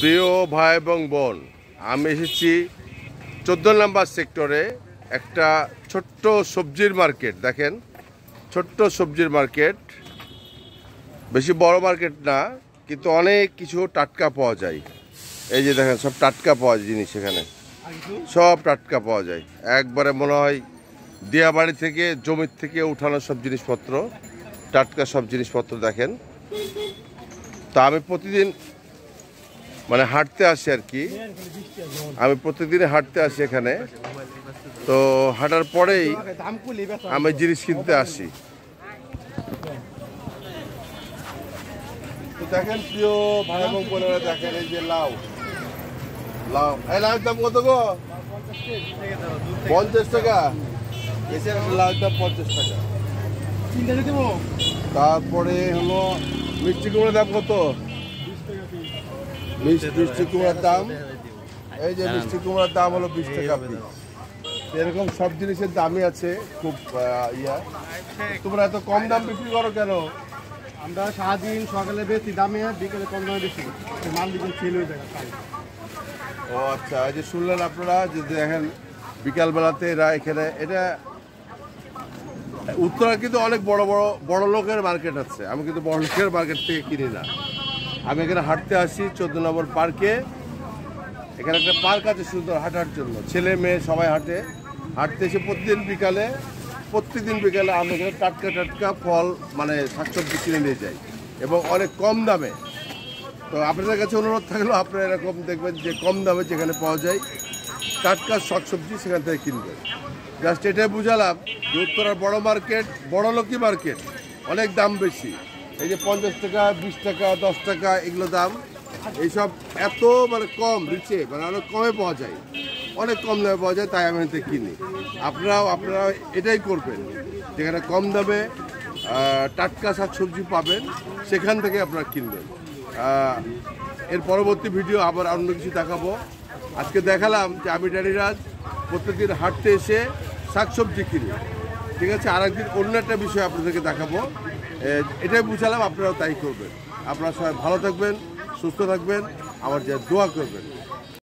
প্রিয় ভাই এবং বোন, আমি এসেছি 14 নম্বর সেক্টরে একটা ছোট্ট সবজির মার্কেট। দেখেন, ছোট্ট সবজির মার্কেট, বেশি বড় মার্কেট না, কিন্তু অনেক কিছু টাটকা পাওয়া যায়। এই যে দেখেন, সব টাটকা পাওয়া যায় জিনিস, এখানে সব টাটকা পাওয়া যায়। একবারে মনে হয় দিয়াবাড়ি থেকে, জমির থেকে উঠানো সব জিনিসপত্র, টাটকা সব জিনিসপত্র। দেখেন, তা আমি প্রতিদিন মানে হাঁটতে আসি আর কি, আমি প্রতিদিন হাঁটতে আসি এখানে। তো হাঁটার পরেই আমি জিনিস কিনতে আসি। তো দেখেন প্রিয় ভাই এবং বোনেরা, দেখেন এই যে লাউ, এই লাউর দাম কত গো? 50 টাকা। এছাড়া লাউর দাম 50 টাকা। তারপরে হলো মিষ্টি কুমড়োর দাম কত? মিষ্টি কুমড়ার দাম, এই যে মিষ্টি কুমড়ার দাম হলো 20 টাকা পিস। এরকম সব জিনিসের দামই আছে খুব ইয়া। তোমরা এত কম দাম বিক্রি করো কেন? আমরা সারাদিন সকালে বেশি দামে, বিকেলে কম দামে বেশি, মাল বিকেল সেল হয়ে যায়। ও আচ্ছা, এই যে শুনলেন আপনারা, যে দেখেন বিকালবেলাতে এরা এখানে, এটা উত্তরা কিন্তু অনেক বড় লোকের মার্কেট আছে। আমি কিন্তু বড় লোকের মার্কেট থেকে কিনি না, আমি এখানে হাঁটতে আসি 14 নম্বর পার্কে। এখানে একটা পার্ক আছে সুন্দর হাঁটার জন্য, ছেলে মেয়ে সবাই হাঁটতে এসে প্রতিদিন বিকালে আমি এখানে টাটকা ফল মানে শাকসবজি কিনে নিয়ে যাই, এবং অনেক কম দামে। তো আপনাদের কাছে অনুরোধ থাকলেও আপনারা এরকম দেখবেন যে কম দামে যেখানে পাওয়া যায় টাটকা শাকসবজি, সেখান থেকে কিনবেন। জাস্ট এটাই বুঝালাম যে উত্তরার বড় মার্কেট, বড় লোকই মার্কেট, অনেক দাম বেশি। এই যে 50 টাকা, 20 টাকা, 10 টাকা এগুলো দাম, এইসব এত মানে কম রিচে, মানে অনেক কমে পাওয়া যায়, অনেক কম দামে পাওয়া যায়, তাই আমি এতে কিনি। আপনারা এটাই করবেন, যেখানে কম দামে টাটকা শাকসবজি পাবেন সেখান থেকে আপনারা কিনবেন। এর পরবর্তী ভিডিও আবার অন্য কিছু দেখাবো। আজকে দেখালাম যে আমি ড্যানিরাজ প্রত্যেকদিন হাঁটতে এসে শাকসবজি কিনি, ঠিক আছে। আর একদিন অন্য একটা বিষয় আপনাদেরকে দেখাবো, এটাই বুঝালাম, আপনারাও তাই করবেন। আপনারা সবাই ভালো থাকবেন, সুস্থ থাকবেন, আমার যে দোয়া করবেন।